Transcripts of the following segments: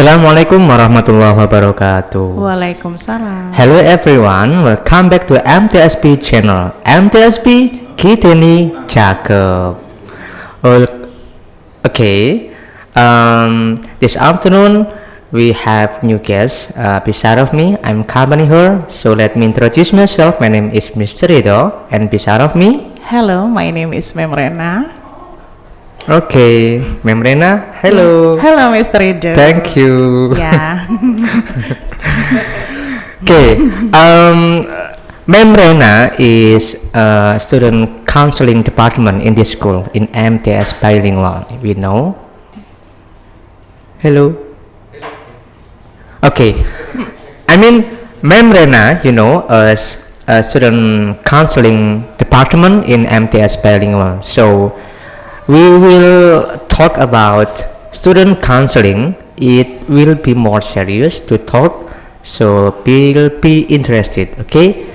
Assalamualaikum warahmatullahi wabarakatuh. Waalaikumsalam. Hello everyone, welcome back to MTSP channel. MTSP kita nih cakep. Okay, this afternoon we have new guest beside of me. I'm accompanying her, so let me introduce myself. My name is Mr. Rido, and beside of me. Hello, my name is Memrena. Okay, Memrena, hello. Hello, Mr. Rido. Thank you. Yeah. Okay, Memrena is a student counseling department in this school in MTS Bilingual. We know. Hello. Okay, I mean Memrena, you know, as a student counseling department in MTS Bilingual. So we will talk about student counseling. It will be more serious to talk, so we'll be interested. Okay,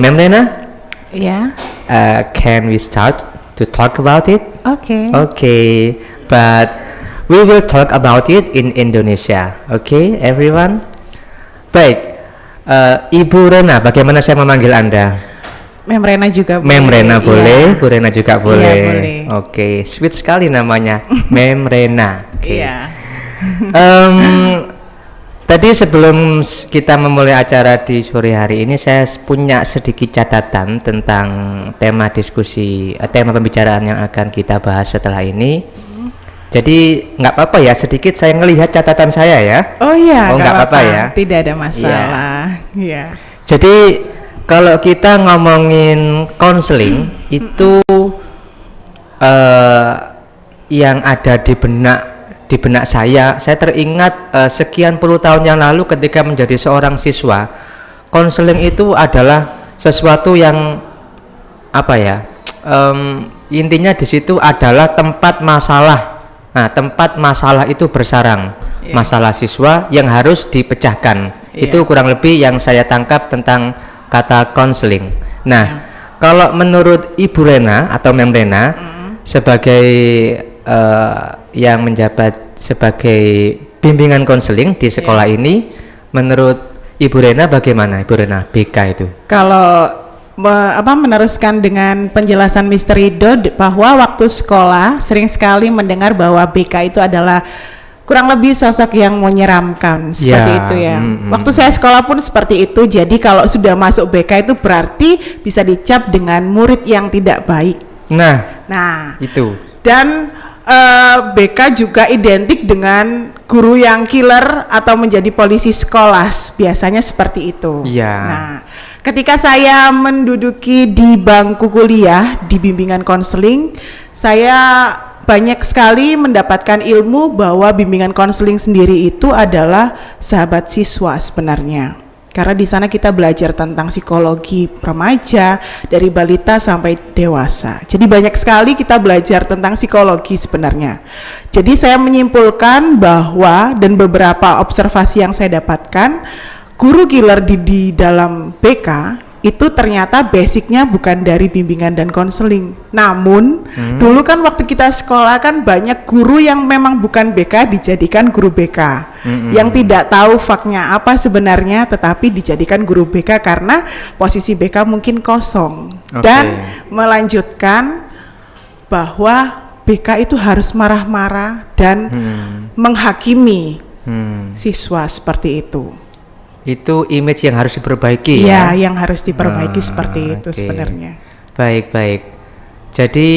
Memrena. Yeah. Can we start to talk about it? Okay. Okay, but we will talk about it in Indonesia. Okay, everyone. Baik, Ibu Rena, bagaimana saya memanggil Anda? Memrena juga boleh. Memrena boleh, Yeah. Bu Rena juga boleh. Iya, boleh. Oke, sweet sekali namanya, Memrena. Oke. Iya. Tadi sebelum kita memulai acara di sore hari ini, saya punya sedikit catatan tentang tema diskusi, tema pembicaraan yang akan kita bahas setelah ini. Jadi nggak apa-apa ya, sedikit saya ngelihat catatan saya ya. Oh iya, nggak apa-apa ya. Tidak ada masalah. Iya. Jadi kalau kita ngomongin konseling itu yang ada di benak saya teringat sekian puluh tahun yang lalu ketika menjadi seorang siswa, konseling itu adalah sesuatu yang apa ya? Intinya di situ adalah tempat masalah. Nah, tempat masalah itu bersarang. Masalah siswa yang harus dipecahkan. Itu kurang lebih yang saya tangkap tentang kata konseling. Nah, kalau menurut Ibu Rena atau Memrena sebagai yang menjabat sebagai bimbingan konseling di sekolah ini, menurut Ibu Rena bagaimana? Ibu Rena, BK itu? Kalau meneruskan dengan penjelasan Mr. Rido bahwa waktu sekolah sering sekali mendengar bahwa BK itu adalah kurang lebih sosok yang menyeramkan seperti itu ya. Waktu saya sekolah pun seperti itu. Jadi kalau sudah masuk BK itu berarti bisa dicap dengan murid yang tidak baik. Nah itu. Dan BK juga identik dengan guru yang killer atau menjadi polisi sekolah. Biasanya seperti itu. Nah, ketika saya menduduki di bangku kuliah di bimbingan konseling, saya banyak sekali mendapatkan ilmu bahwa bimbingan konseling sendiri itu adalah sahabat siswa sebenarnya. Karena di sana kita belajar tentang psikologi remaja dari balita sampai dewasa. Jadi banyak sekali kita belajar tentang psikologi sebenarnya. Jadi saya menyimpulkan bahwa dan beberapa observasi yang saya dapatkan, guru killer di dalam BK itu ternyata basicnya bukan dari bimbingan dan konseling. Namun dulu kan waktu kita sekolah kan banyak guru yang memang bukan BK dijadikan guru BK, yang tidak tahu faknya apa sebenarnya tetapi dijadikan guru BK karena posisi BK mungkin kosong. Dan melanjutkan bahwa BK itu harus marah-marah dan menghakimi siswa seperti itu. Itu image yang harus diperbaiki ya? Yang harus diperbaiki seperti itu sebenarnya. Baik. Jadi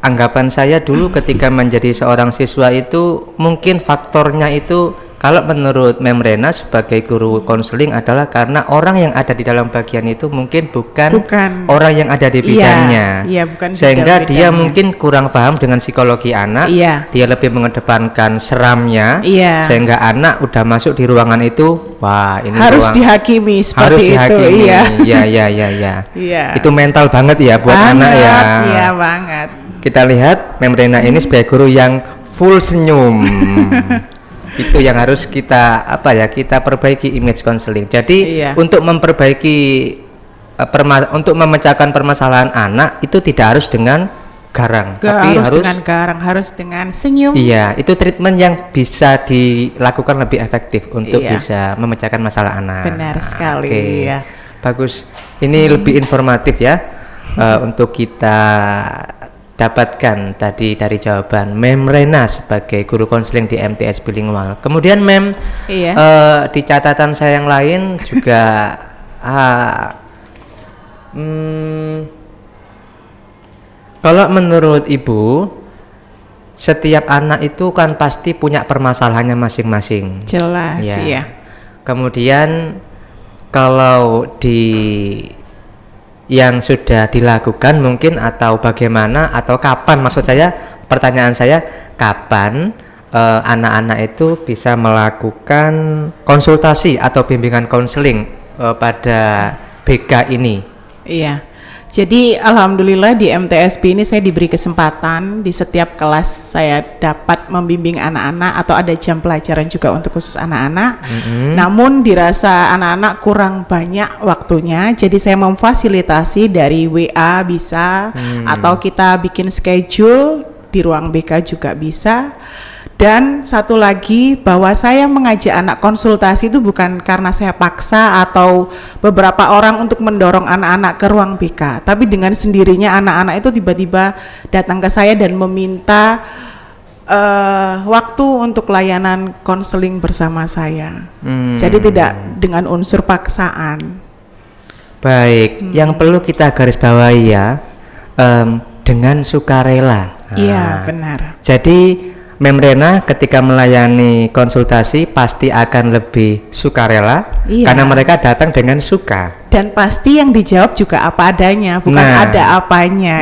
anggapan saya dulu ketika menjadi seorang siswa itu mungkin faktornya itu kalau menurut Memrena sebagai guru konseling adalah karena orang yang ada di dalam bagian itu mungkin bukan orang yang ada di bidangnya. Bukan sehingga dia mungkin kurang paham dengan psikologi anak. Dia lebih mengedepankan seramnya. Sehingga anak udah masuk di ruangan itu, wah ini harus dihakimi seperti itu. Itu mental banget ya buat anak ya. Iya banget. Kita lihat Memrena ini sebagai guru yang full senyum. Itu yang harus kita kita perbaiki image konseling. Jadi untuk memperbaiki untuk memecahkan permasalahan anak itu tidak harus dengan garang, tapi harus dengan garang, harus dengan senyum. Iya, itu treatment yang bisa dilakukan lebih efektif untuk bisa memecahkan masalah anak. Benar sekali. Okay. Ya. Bagus. Ini lebih informatif ya untuk kita dapatkan tadi dari jawaban Mem Rena sebagai guru konseling di MTS Bilingual. Kemudian Mem, di catatan saya yang lain juga kalau menurut Ibu, setiap anak itu kan pasti punya permasalahannya masing-masing. Jelas, ya. Kemudian kalau yang sudah dilakukan mungkin atau bagaimana atau kapan, maksud saya, pertanyaan saya, kapan anak-anak itu bisa melakukan konsultasi atau bimbingan konseling pada BK ini? Iya. Jadi alhamdulillah di MTSB ini saya diberi kesempatan di setiap kelas saya dapat membimbing anak-anak atau ada jam pelajaran juga untuk khusus anak-anak. Namun dirasa anak-anak kurang banyak waktunya, jadi saya memfasilitasi dari WA bisa atau kita bikin schedule di ruang BK juga bisa. Dan satu lagi, bahwa saya mengajak anak konsultasi itu bukan karena saya paksa atau beberapa orang untuk mendorong anak-anak ke ruang BK, tapi dengan sendirinya anak-anak itu tiba-tiba datang ke saya dan meminta waktu untuk layanan konseling bersama saya. Jadi tidak dengan unsur paksaan. Baik, yang perlu kita garis bawahi ya, dengan sukarela. Iya, benar. Jadi Mem Rena ketika melayani konsultasi pasti akan lebih sukarela, karena mereka datang dengan suka. Dan pasti yang dijawab juga apa adanya, bukan ada apanya.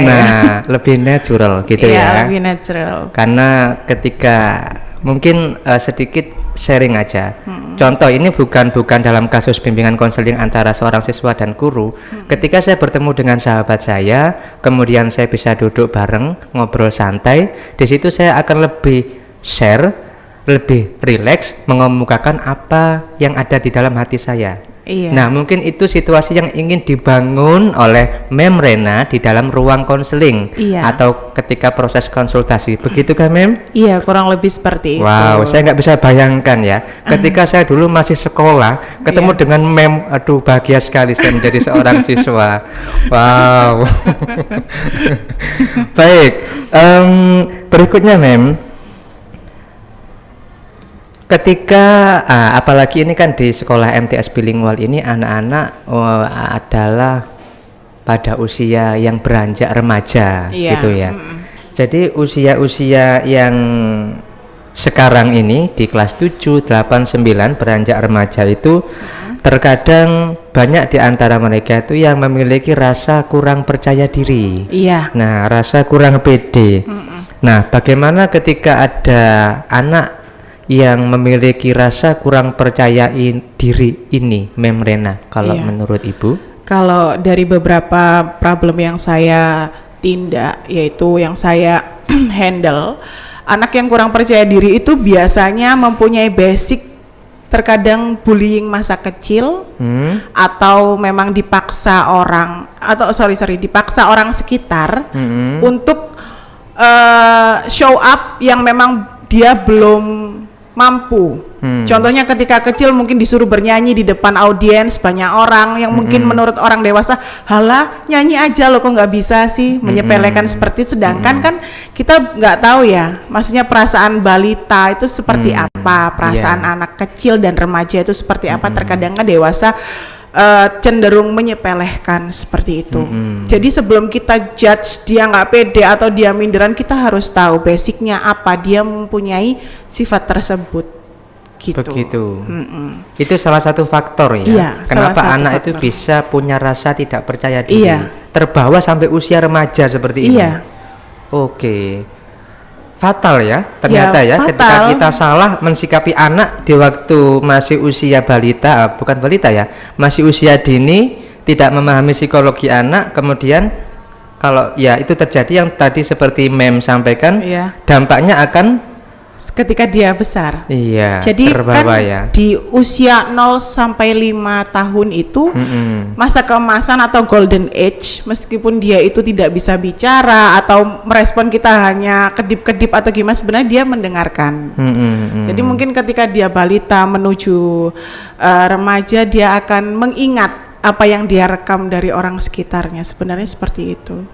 Lebih natural gitu ya. Lebih natural. Karena ketika mungkin sedikit sharing aja. Contoh ini bukan dalam kasus bimbingan konseling antara seorang siswa dan guru. Ketika saya bertemu dengan sahabat saya, kemudian saya bisa duduk bareng, ngobrol santai. Di situ saya akan lebih share, lebih rileks, mengemukakan apa yang ada di dalam hati saya. Nah, mungkin itu situasi yang ingin dibangun oleh Mem Rena di dalam ruang konseling atau ketika proses konsultasi. Begitukah Mem? Iya, kurang lebih seperti itu. Wow, saya nggak bisa bayangkan ya. Ketika saya dulu masih sekolah, ketemu dengan Mem, aduh bahagia sekali saya menjadi seorang siswa. Wow. Baik, berikutnya Mem. Ketika apalagi ini kan di sekolah MTS Bilingual ini anak-anak adalah pada usia yang beranjak remaja gitu ya. Jadi usia-usia yang sekarang ini di kelas 7, 8, 9 beranjak remaja itu terkadang banyak di antara mereka itu yang memiliki rasa kurang percaya diri. Nah, rasa kurang pede. Nah, bagaimana ketika ada anak yang memiliki rasa kurang percaya diri ini, Mem Rena, kalau menurut Ibu? Kalau dari beberapa problem yang saya tindak, yaitu yang saya handle, anak yang kurang percaya diri itu biasanya mempunyai basic terkadang bullying masa kecil, atau memang dipaksa orang, atau dipaksa orang sekitar untuk show up yang memang dia belum mampu. Contohnya ketika kecil mungkin disuruh bernyanyi di depan audiens banyak orang yang mungkin menurut orang dewasa, halah nyanyi aja lo kok nggak bisa sih, menyepelekan seperti itu. Sedangkan kan kita nggak tahu ya, maksudnya perasaan balita itu seperti apa, perasaan anak kecil dan remaja itu seperti apa. Terkadang kan dewasa cenderung menyepelekan seperti itu. Jadi sebelum kita judge dia nggak pede atau dia minderan, kita harus tahu basicnya apa, dia mempunyai sifat tersebut gitu. Begitu. Itu salah satu faktor ya. Kenapa anak itu bisa punya rasa tidak percaya diri, terbawa sampai usia remaja seperti ini. Oke. Fatal ya ternyata ya, ketika kita salah mensikapi anak di waktu masih usia balita, bukan balita ya, masih usia dini, tidak memahami psikologi anak, kemudian kalau ya itu terjadi yang tadi seperti Mem sampaikan, dampaknya akan ketika dia besar. Iya. Jadi terbawa kan ya. di usia 0 sampai 5 tahun itu masa keemasan atau golden age, meskipun dia itu tidak bisa bicara atau merespon kita hanya kedip-kedip atau gimana, sebenarnya dia mendengarkan. Jadi mungkin ketika dia balita menuju remaja, dia akan mengingat apa yang dia rekam dari orang sekitarnya. Sebenarnya seperti itu.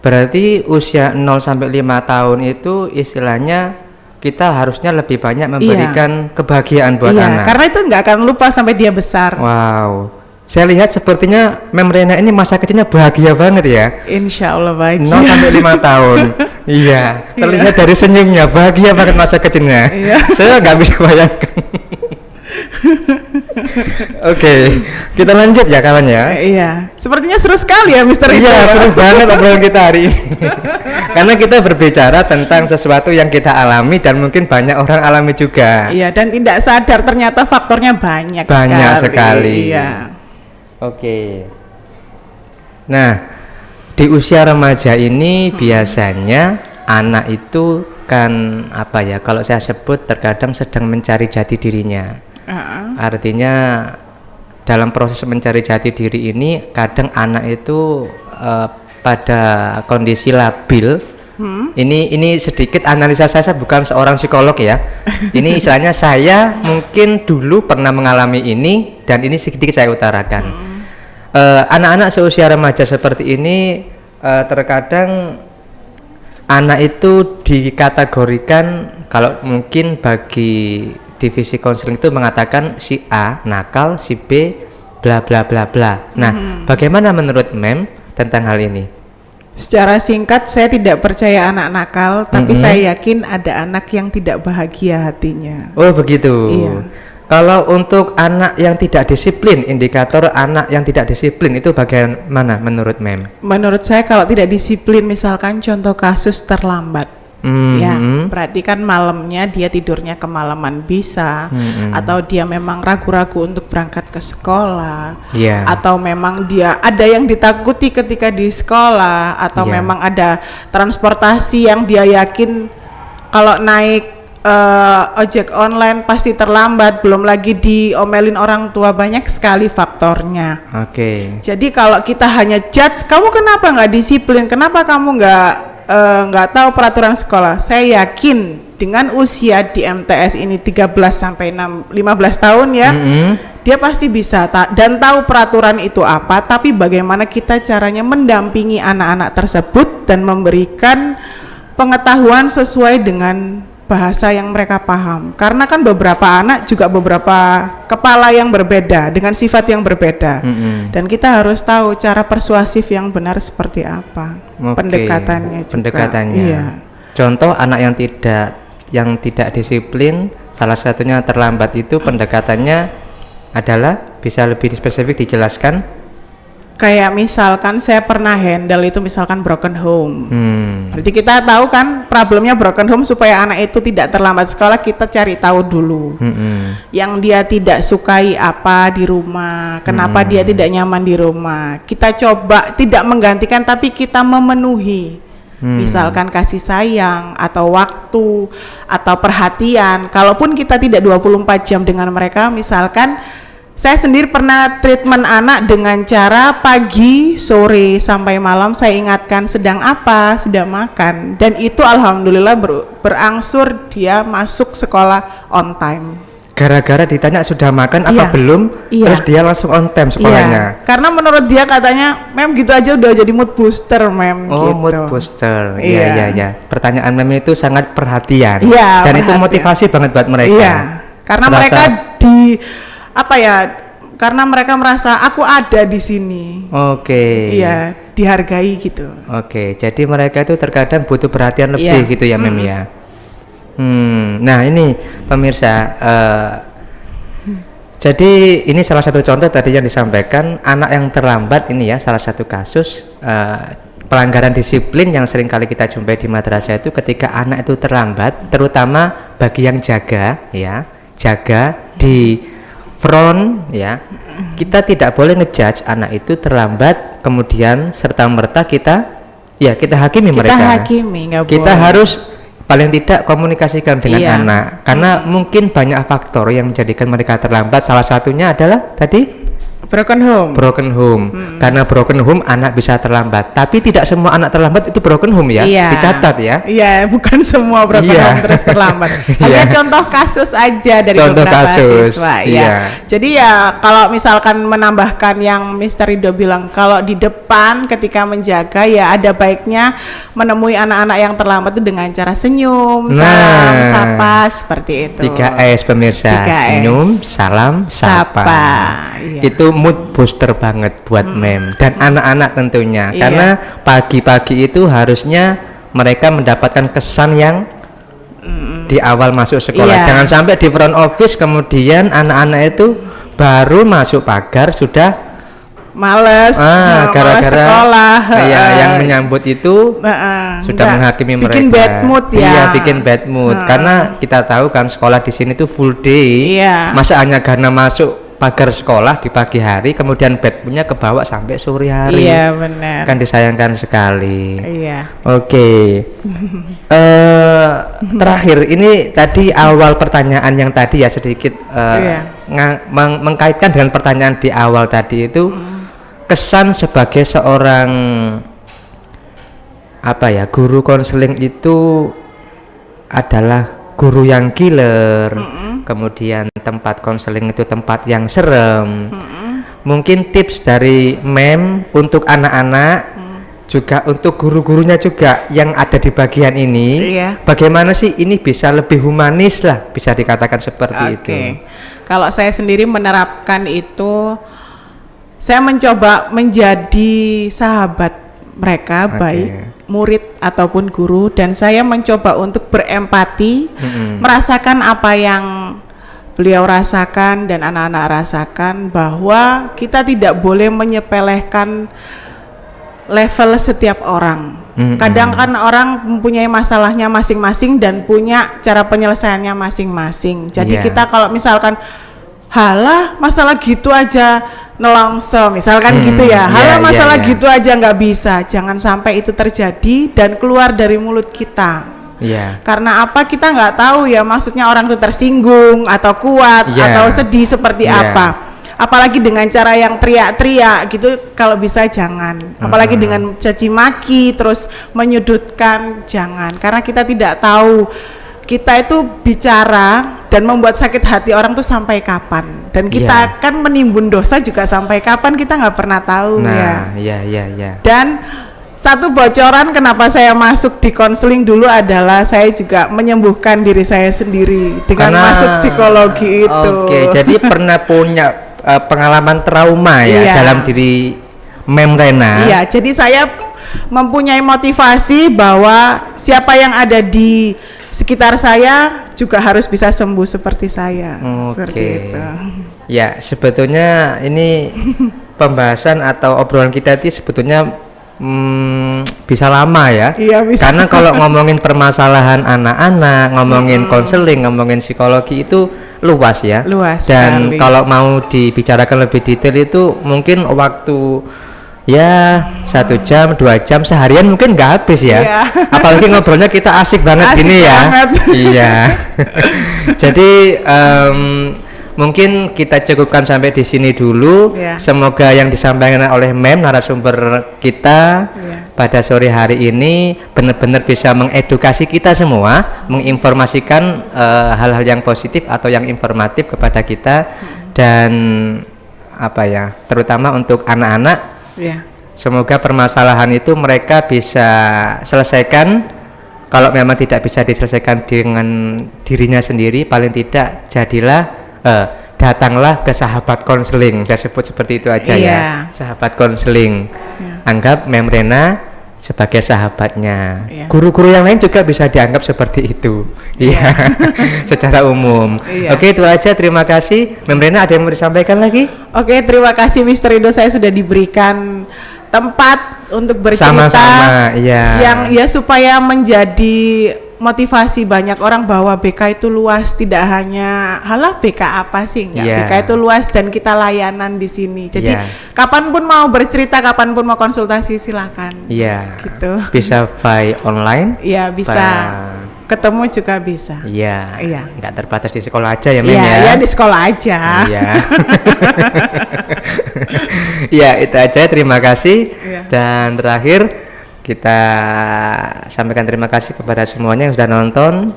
Berarti usia 0 sampai 5 tahun itu istilahnya kita harusnya lebih banyak memberikan kebahagiaan buat anak. Karena itu nggak akan lupa sampai dia besar. Wow, saya lihat sepertinya Mem Rena ini masa kecilnya bahagia banget ya. Insya Allah bahagia. 0 sampai 5 tahun. Iya, terlihat dari senyumnya bahagia banget masa kecilnya. Saya nggak bisa bayangkan. Oke, kita lanjut ya kawan ya. Iya, sepertinya seru sekali ya Mister. Iya, seru banget obrolan kita hari ini. Karena kita berbicara tentang sesuatu yang kita alami dan mungkin banyak orang alami juga. Iya, dan tidak sadar ternyata faktornya banyak sekali. Iya. Oke. Nah, di usia remaja ini biasanya anak itu kan apa ya? Kalau saya sebut terkadang sedang mencari jati dirinya. Artinya dalam proses mencari jati diri ini kadang anak itu pada kondisi labil. Ini sedikit analisa saya bukan seorang psikolog ya. Ini istilahnya saya mungkin dulu pernah mengalami ini dan ini sedikit saya utarakan. Anak-anak seusia remaja seperti ini terkadang anak itu dikategorikan, kalau mungkin bagi divisi konseling itu mengatakan si A nakal, si B bla bla bla bla. Nah, bagaimana menurut Mem tentang hal ini? Secara singkat, saya tidak percaya anak nakal, tapi saya yakin ada anak yang tidak bahagia hatinya. Oh begitu. Iya. Kalau untuk anak yang tidak disiplin, indikator anak yang tidak disiplin itu bagaimana menurut Mem? Menurut saya kalau tidak disiplin, misalkan contoh kasus terlambat. Ya, berarti kan malamnya dia tidurnya kemalaman bisa, atau dia memang ragu-ragu untuk berangkat ke sekolah, atau memang dia ada yang ditakuti ketika di sekolah, atau memang ada transportasi yang dia yakin kalau naik ojek online pasti terlambat, belum lagi diomelin orang tua, banyak sekali faktornya. Jadi kalau kita hanya judge, kamu kenapa nggak disiplin, kenapa kamu nggak tahu peraturan sekolah, saya yakin dengan usia di MTS ini 13 sampai 15 tahun ya, dia pasti bisa dan tahu peraturan itu apa, tapi bagaimana kita caranya mendampingi anak-anak tersebut dan memberikan pengetahuan sesuai dengan bahasa yang mereka paham. Karena kan beberapa anak juga beberapa kepala yang berbeda dengan sifat yang berbeda, dan kita harus tahu cara persuasif yang benar seperti apa. Pendekatannya juga. Iya. Contoh anak yang tidak disiplin, salah satunya terlambat, itu pendekatannya adalah bisa lebih spesifik dijelaskan? Kayak misalkan saya pernah handle itu misalkan broken home. Berarti kita tahu kan problemnya broken home, supaya anak itu tidak terlambat sekolah kita cari tahu dulu. Yang dia tidak sukai apa di rumah, kenapa dia tidak nyaman di rumah. Kita coba tidak menggantikan tapi kita memenuhi. Misalkan kasih sayang atau waktu atau perhatian. Kalaupun kita tidak 24 jam dengan mereka, misalkan saya sendiri pernah treatment anak dengan cara pagi, sore, sampai malam saya ingatkan sedang apa, sudah makan, dan itu alhamdulillah berangsur dia masuk sekolah on time. Gara-gara ditanya sudah makan apa belum, terus dia langsung on time sekolahnya. Karena menurut dia katanya, Mem gitu aja udah jadi mood booster, Mem. Oh, gitu. Mood booster. Iya. Pertanyaan Mem itu sangat perhatian. Dan perhatian. Itu motivasi banget buat mereka. Iya. Karena mereka karena mereka merasa aku ada di sini. Iya, dihargai gitu. Jadi mereka itu terkadang butuh perhatian lebih gitu ya, Mem ya. Nah ini pemirsa, jadi ini salah satu contoh tadi yang disampaikan, anak yang terlambat ini ya, salah satu kasus pelanggaran disiplin yang sering kali kita jumpai di madrasah itu ketika anak itu terlambat, terutama bagi yang jaga di front ya. Kita tidak boleh ngejudge anak itu terlambat kemudian serta merta kita hakimi mereka. Kita hakimi, nggak boleh. Kita harus paling tidak komunikasikan dengan anak, karena mungkin banyak faktor yang menjadikan mereka terlambat. Salah satunya adalah tadi broken home. Karena broken home anak bisa terlambat, tapi tidak semua anak terlambat itu broken home ya. Dicatat ya. Iya, bukan semua broken home terus terlambat. Hanya contoh kasus aja dari beberapa siswa ya. Jadi ya kalau misalkan menambahkan yang Mr. Rido bilang, kalau di depan ketika menjaga ya ada baiknya menemui anak-anak yang terlambat itu dengan cara senyum, salam, sapa, seperti itu. 3S pemirsa. 3S. Senyum, salam, sapa. Itu mood booster banget buat mem dan anak-anak tentunya, karena pagi-pagi itu harusnya mereka mendapatkan kesan yang di awal masuk sekolah. Jangan sampai di front office kemudian anak-anak itu baru masuk pagar sudah males gara-gara sekolah. Yang menyambut itu sudah menghakimi mereka. Bikin bad mood ya. Iya, bikin bad mood. Karena kita tahu kan sekolah di sini tuh full day. Masa hanya karena masuk pagar sekolah di pagi hari kemudian bad moodnya kebawa sampai sore hari. Iya, benar. Kan disayangkan sekali. Iya. Oke. Terakhir ini tadi awal pertanyaan yang tadi ya sedikit mengkaitkan dengan pertanyaan di awal tadi itu, kesan sebagai seorang guru konseling itu adalah guru yang killer. Kemudian tempat konseling itu tempat yang serem. Mungkin tips dari mem untuk anak-anak, juga untuk guru-gurunya juga yang ada di bagian ini, bagaimana sih ini bisa lebih humanis lah, bisa dikatakan seperti itu. Kalau saya sendiri menerapkan itu, saya mencoba menjadi sahabat mereka, baik murid ataupun guru, dan saya mencoba untuk berempati, merasakan apa yang beliau rasakan dan anak-anak rasakan, bahwa kita tidak boleh menyepelekan level setiap orang. Kadang kan orang mempunyai masalahnya masing-masing dan punya cara penyelesaiannya masing-masing. Jadi kita kalau misalkan halah masalah gitu aja nelongso misalkan gitu ya, masalah gitu aja nggak bisa, jangan sampai itu terjadi dan keluar dari mulut kita. Karena apa, kita nggak tahu ya maksudnya orang itu tersinggung atau kuat atau sedih seperti apa. Apalagi dengan cara yang teriak-teriak gitu, kalau bisa jangan. Apalagi dengan caci maki terus menyudutkan, jangan, karena kita tidak tahu kita itu bicara dan membuat sakit hati orang tuh sampai kapan, dan kita akan menimbun dosa juga sampai kapan, kita nggak pernah tahu. Dan satu bocoran kenapa saya masuk di konseling dulu adalah saya juga menyembuhkan diri saya sendiri dengan masuk psikologi itu. Jadi pernah punya pengalaman trauma dalam diri Mem Rena. Jadi saya mempunyai motivasi bahwa siapa yang ada di sekitar saya juga harus bisa sembuh seperti saya. Seperti itu. Ya, sebetulnya ini pembahasan atau obrolan kita itu sebetulnya bisa lama ya. Bisa. Karena kalau ngomongin permasalahan anak-anak, ngomongin konseling, ngomongin psikologi itu luas ya. Dan kalau mau dibicarakan lebih detail itu mungkin waktu 1 jam, 2 jam, seharian mungkin nggak habis ya. Apalagi ngobrolnya kita asik banget gini ya. Jadi mungkin kita cukupkan sampai di sini dulu. Semoga yang disampaikan oleh Mem narasumber kita pada sore hari ini benar-benar bisa mengedukasi kita semua, menginformasikan hal-hal yang positif atau yang informatif kepada kita, dan terutama untuk anak-anak. Semoga permasalahan itu mereka bisa selesaikan. Kalau memang tidak bisa diselesaikan dengan dirinya sendiri, paling tidak datanglah ke sahabat konseling. Saya sebut seperti itu aja ya. Sahabat konseling. Anggap Mem Rena sebagai sahabatnya. Guru-guru yang lain juga bisa dianggap seperti itu. Secara umum. Oke, itu aja. Terima kasih. Mem Rena, ada yang mau disampaikan lagi? Oke, terima kasih Mr. Rido, saya sudah diberikan tempat untuk bercerita. Sama-sama, yang supaya menjadi motivasi banyak orang bahwa BK itu luas, tidak hanya halah BK apa sih, BK itu luas dan kita layanan di sini. Jadi kapanpun mau bercerita, kapanpun mau konsultasi silakan. Gitu. Bisa by online? Bisa. ketemu juga bisa. Iya. Iya. Nggak terbatas di sekolah aja ya, Mem Iya, ya. ya di sekolah aja. Iya. Ya, itu aja. Terima kasih. Iya. Dan terakhir kita sampaikan terima kasih kepada semuanya yang sudah nonton.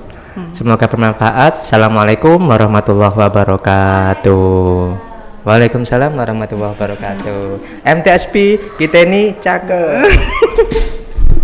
Semoga bermanfaat. Assalamualaikum warahmatullahi wabarakatuh. Waalaikumsalam warahmatullahi wabarakatuh. MTSP kita ini cakep.